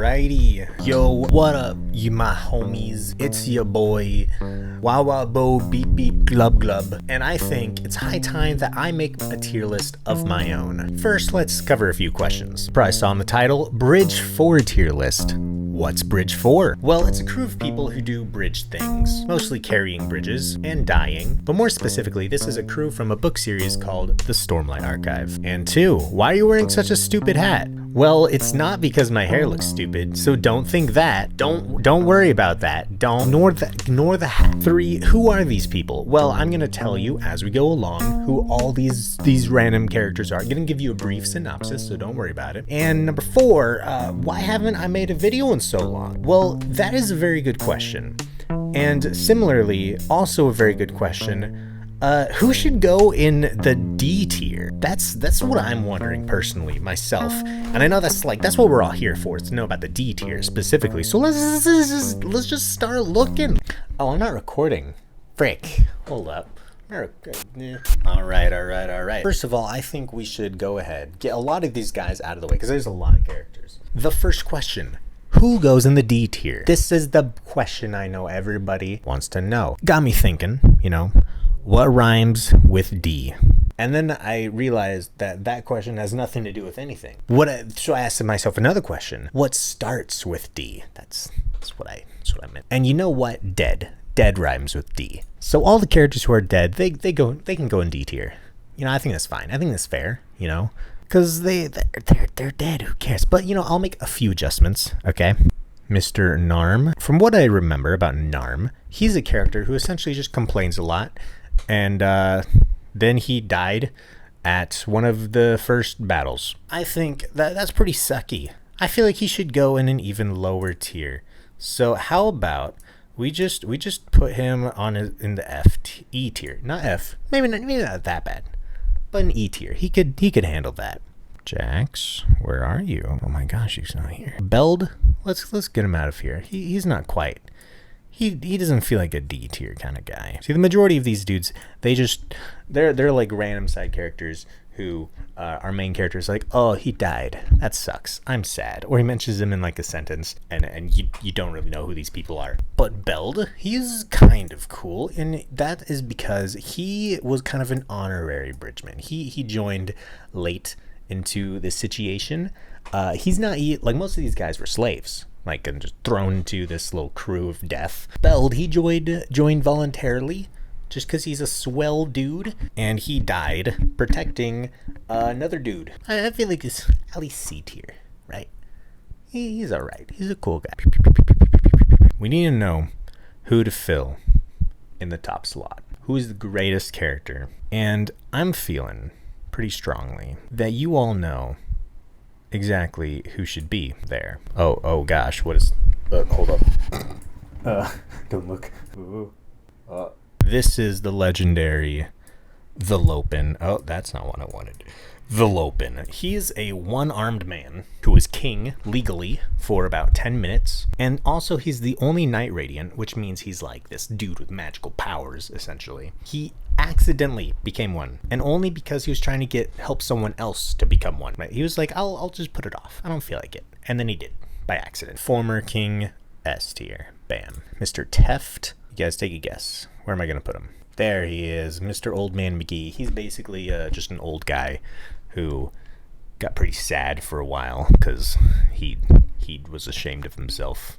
Alrighty. Yo, what up, you my homies? It's your boy, Wow Wow Bo Beep Beep Glub Glub. And I think it's high time that I make a tier list of my own. First, let's cover a few questions. Probably saw in the title, Bridge 4 tier list. What's Bridge 4? Well, it's a crew of people who do bridge things, mostly carrying bridges and dying, but more specifically, this is a crew from a book series called the Stormlight Archive. And 2, why are you wearing such a stupid hat? Well, it's not because my hair looks stupid, so don't think that. Don't worry about that. Don't ignore the hat. 3, who are these people? Well, I'm gonna tell you as we go along who all these random characters are. I'm gonna give you a brief synopsis, so don't worry about it. And number 4, why haven't I made a video in so long? Well, that is a very good question. And similarly, also a very good question. Who should go in the D tier? That's what I'm wondering personally, myself. And I know that's what we're all here for, is to know about the D tier specifically. So let's just start looking. Oh, I'm not recording. Frick. Hold up. Alright. First of all, I think we should go ahead, get a lot of these guys out of the way, because there's a lot of characters. The first question. Who goes in the D tier? This is the question I know everybody wants to know. Got me thinking, what rhymes with D? And then I realized that question has nothing to do with anything. So I asked myself another question. What starts with D? That's what I meant. And you know what? Dead. Dead rhymes with D. So all the characters who are dead, they can go in D tier. I think that's fine. I think that's fair, because they're dead. Who cares? But I'll make a few adjustments. Okay. Mr. Narm. From what I remember about Narm, he's a character who essentially just complains a lot. And then he died at one of the first battles. I think that's pretty sucky. I feel like he should go in an even lower tier. So how about we just put him in the E tier, not F. Maybe not that bad, but an E tier. He could handle that. Jax, where are you? Oh my gosh, he's not here. Beld, let's get him out of here. He's not quite. He doesn't feel like a D tier kind of guy. See, the majority of these dudes, they're like random side characters who are main characters like, oh, he died. That sucks. I'm sad. Or he mentions him in like a sentence and you don't really know who these people are. But Beld, he's kind of cool, and that is because he was kind of an honorary bridgeman. He joined late into this situation. He's not like most of these guys were slaves. And just thrown into this little crew of death. Beld, he joined voluntarily just because he's a swell dude, and he died protecting another dude. I feel like he's at least C tier, right? He's alright. He's a cool guy. We need to know who to fill in the top slot. Who is the greatest character? And I'm feeling pretty strongly that you all know exactly who should be there. Oh gosh, what is hold up. Don't look. This is the legendary Velopin. Oh, that's not what I wanted. Velopin. He is a one-armed man who is king legally for about 10 minutes, and also he's the only Knight Radiant, which means he's like this dude with magical powers, essentially. He accidentally became one, and only because he was trying to help someone else to become one. Right? He was like, I'll just put it off. I don't feel like it. And then he did, by accident. Former king, S tier. Bam. Mr. Teft. You guys take a guess. Where am I going to put him? There he is, Mr. Old Man McGee. He's basically just an old guy who got pretty sad for a while because he was ashamed of himself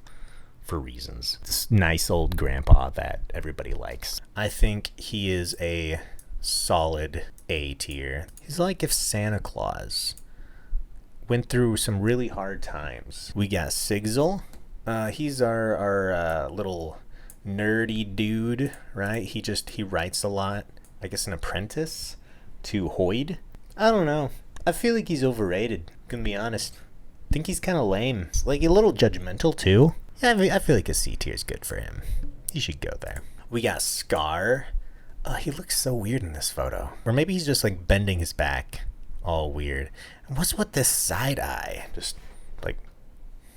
for reasons. This nice old grandpa that everybody likes. I think he is a solid A tier. He's like if Santa Claus went through some really hard times. We got Sixel. He's our little nerdy dude, right? He writes a lot. I guess an apprentice to Hoyd. I don't know. I feel like he's overrated, gonna be honest. I think he's kind of lame. Like a little judgmental too. Yeah, I feel like a C tier is good for him. He should go there. We got Scar. He looks so weird in this photo. Or maybe he's just like bending his back all weird. And what's with this side eye? Just like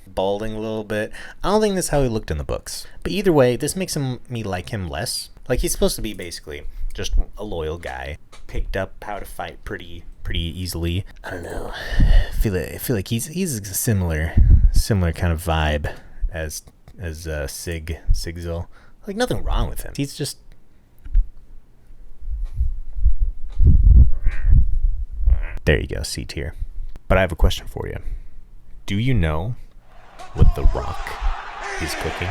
balding a little bit. I don't think that's how he looked in the books. But either way, this makes me like him less. Like he's supposed to be basically just a loyal guy. Picked up how to fight pretty easily. I don't know. I feel like he's a similar similar kind of vibe as Sixel. Like, nothing wrong with him. He's just... There you go, C tier. But I have a question for you. Do you know what The Rock is cooking?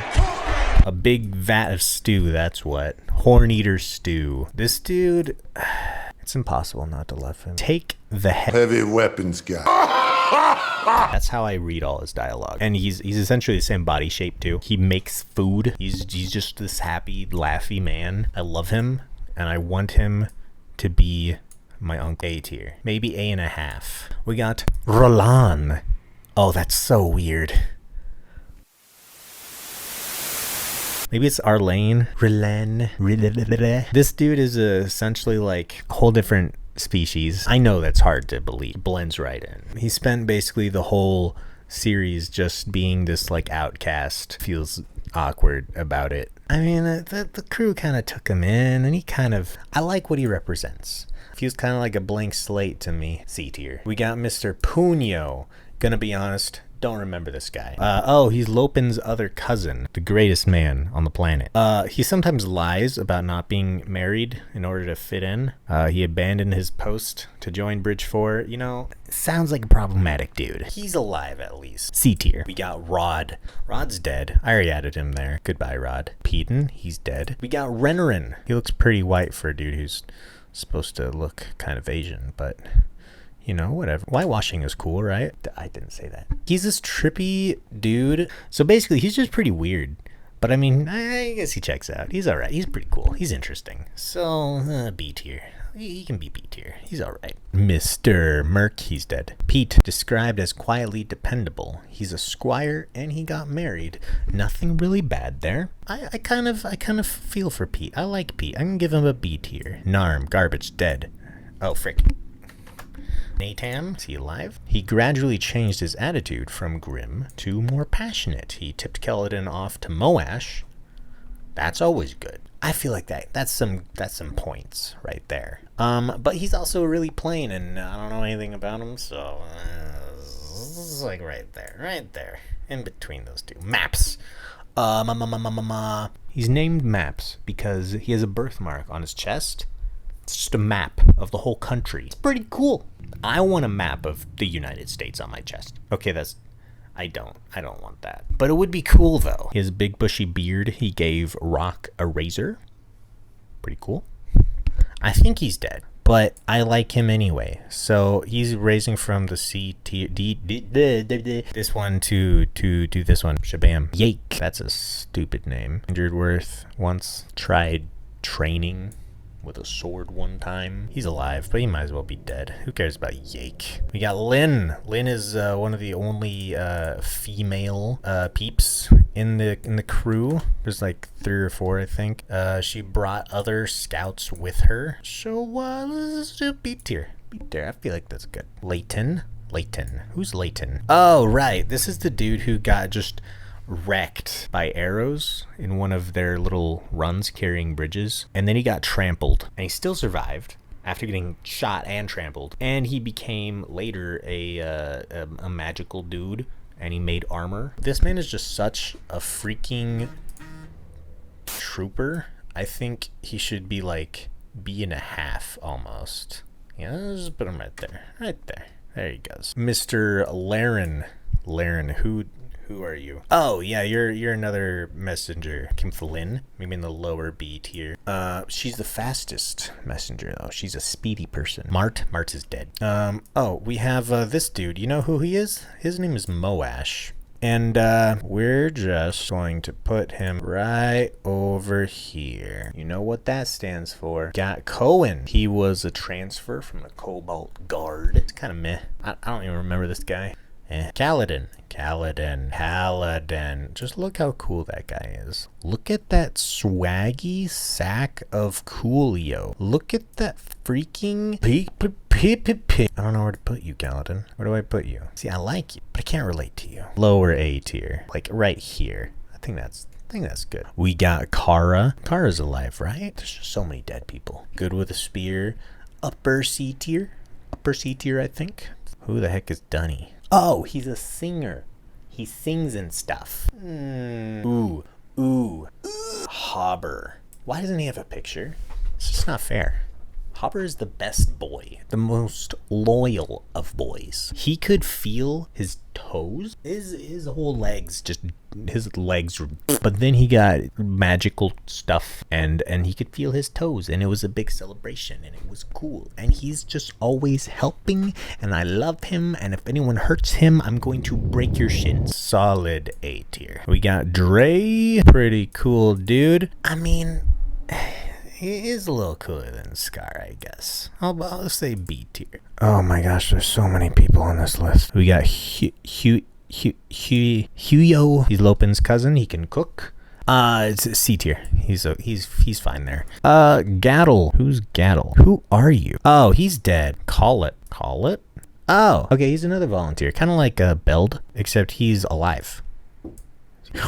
A big vat of stew, that's what. Horn Eater stew. This dude, it's impossible not to love him. Take the heavy weapons guy. That's how I read all his dialogue. And he's essentially the same body shape too. He makes food. He's just this happy, laughy man. I love him, and I want him to be my uncle. A tier. Maybe A.5. We got Roland. Oh, that's so weird. Maybe it's Arlane. This dude is essentially like a whole different species. I know that's hard to believe. Blends right in. He spent basically the whole series just being this like outcast. Feels awkward about it. I mean, the crew kind of took him in, and I like what he represents. Feels kind of like a blank slate to me. C tier. We got Mr. Puño. Gonna be honest, don't remember this guy. He's Lopin's other cousin, the greatest man on the planet. He sometimes lies about not being married in order to fit in. He abandoned his post to join Bridge 4. You know, sounds like a problematic dude. He's alive at least. C tier. We got Rod. Rod's dead. I already added him there. Goodbye, Rod. Peden, he's dead. We got Renarin. He looks pretty white for a dude who's supposed to look kind of Asian, but... You know, whatever. Whitewashing is cool, right? I didn't say that. He's this trippy dude. So basically, he's just pretty weird. But I mean, I guess he checks out. He's alright. He's pretty cool. He's interesting. So, B tier. He can be B tier. He's alright. Mr. Merc, he's dead. Pete, described as quietly dependable. He's a squire and he got married. Nothing really bad there. I kind of feel for Pete. I like Pete. I can give him a B tier. Narm, garbage, dead. Oh, frick. Natam, is he alive? He gradually changed his attitude from grim to more passionate. He tipped Keladin off to Moash. That's always good. I feel like that's some points right there. But he's also really plain, and I don't know anything about him, so it's like right there, in between those two. Maps. He's named Maps because he has a birthmark on his chest. It's just a map of the whole country. It's pretty cool. I want a map of the United States on my chest. Okay, I don't want that. But it would be cool though. His big bushy beard, he gave Rock a razor. Pretty cool. I think he's dead, but I like him anyway. So he's raising from the C tier, this one to this one. Shabam. Yake. That's a stupid name. Worth once tried training with a sword one time. He's alive, but he might as well be dead. Who cares about Yake? We got Lynn. Lynn is one of the only female peeps in the crew. There's like 3 or 4, I think. She brought other scouts with her. So let's do B tier. B tier. I feel like that's good. Layton. Who's Layton? Oh, right. This is the dude who got just wrecked by arrows in one of their little runs carrying bridges, and then he got trampled, and he still survived after getting shot and trampled, and he became later a magical dude, and he made armor. This man is just such a freaking trooper. I think he should be like B.5 almost. Yeah, let's just put him right there. There he goes. Mr. Laren, who are you? Oh, yeah, you're another messenger. Kim Flynn, maybe in the lower B tier. She's the fastest messenger, though. She's a speedy person. Mart is dead. We have this dude. You know who he is? His name is Moash. And we're just going to put him right over here. You know what that stands for. Got Cohen. He was a transfer from the Cobalt Guard. It's kind of meh. I don't even remember this guy. Kaladin. Just look how cool that guy is. Look at that swaggy sack of coolio. Look at that freaking I don't know where to put you, Kaladin. Where do I put you? See, I like you, but I can't relate to you. Lower A tier. Like right here. I think that's good. We got Kara. Kara's alive, right? There's just so many dead people. Good with a spear. Upper C tier, I think. Who the heck is Dunny? Oh, he's a singer. He sings and stuff. Ooh. Hopper. Why doesn't he have a picture? It's just not fair. Hopper is the best boy, the most loyal of boys. He could feel his toes, his whole legs, just his legs were, but then he got magical stuff and he could feel his toes, and it was a big celebration and it was cool, and he's just always helping, and I love him, and if anyone hurts him, I'm going to break your shins. Solid A tier. We got Dre, pretty cool dude. I mean, he is a little cooler than Scar, I guess. I'll say B tier. Oh my gosh, there's so many people on this list. We got Huyo. He's Lopin's cousin. He can cook. It's C tier. He's fine there. Gaddle. Who's Gaddle? Who are you? Oh, he's dead. Call it. Oh, okay. He's another volunteer, kind of like Beld, except he's alive.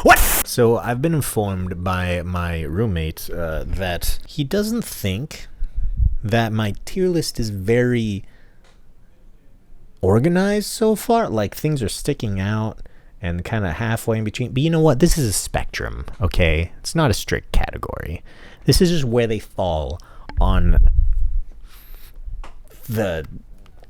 What? So I've been informed by my roommate that he doesn't think that my tier list is very organized so far. Like, things are sticking out and kind of halfway in between. But you know what? This is a spectrum, okay? It's not a strict category. This is just where they fall on the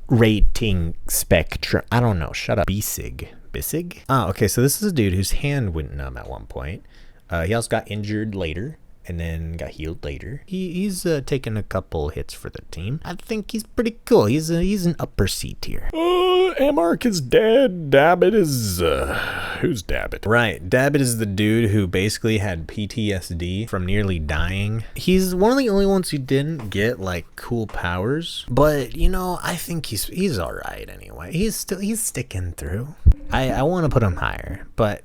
rating spectrum. I don't know. Shut up. Bisig. Oh, okay, so this is a dude whose hand went numb at one point. He also got injured later and then got healed later. He's taken a couple hits for the team. I think he's pretty cool. He's an upper C tier. Amark is dead. Dabbit is who's Dabbit? Right, Dabbit is the dude who basically had PTSD from nearly dying. He's one of the only ones who didn't get like cool powers, but you know, I think he's all right anyway. He's sticking through. I want to put him higher, but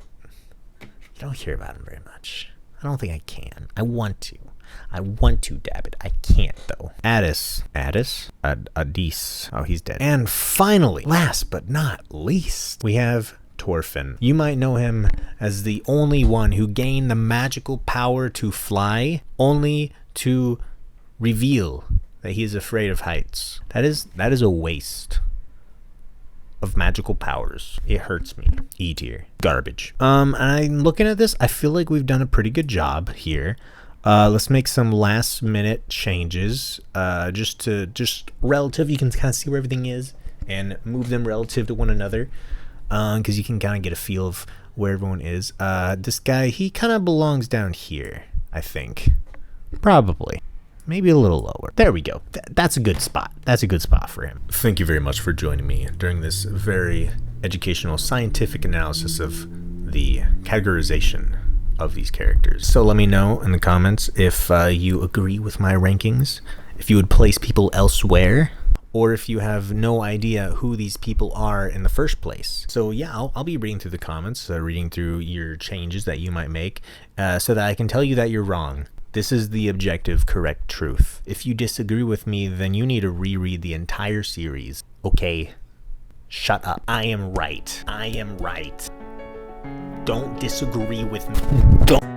you don't hear about him very much. I don't think I can. I want to, Dabbit. I can't, though. Addis. Adis. Oh, he's dead. And finally, last but not least, we have Torfin. You might know him as the only one who gained the magical power to fly, only to reveal that he is afraid of heights. That is a waste of magical powers. It hurts me. E tier. Garbage. And I'm looking at this, I feel like we've done a pretty good job here. Let's make some last minute changes, just relative. You can kind of see where everything is and move them relative to one another, because you can kind of get a feel of where everyone is. This guy, he kind of belongs down here, I think. Probably. Maybe a little lower. There we go. That's a good spot. That's a good spot for him. Thank you very much for joining me during this very educational, scientific analysis of the categorization of these characters. So let me know in the comments if you agree with my rankings, if you would place people elsewhere, or if you have no idea who these people are in the first place. So yeah, I'll be reading through the comments, reading through your changes that you might make, so that I can tell you that you're wrong. This is the objective, correct truth. If you disagree with me, then you need to reread the entire series. Okay? Shut up. I am right. Don't disagree with me. Don't.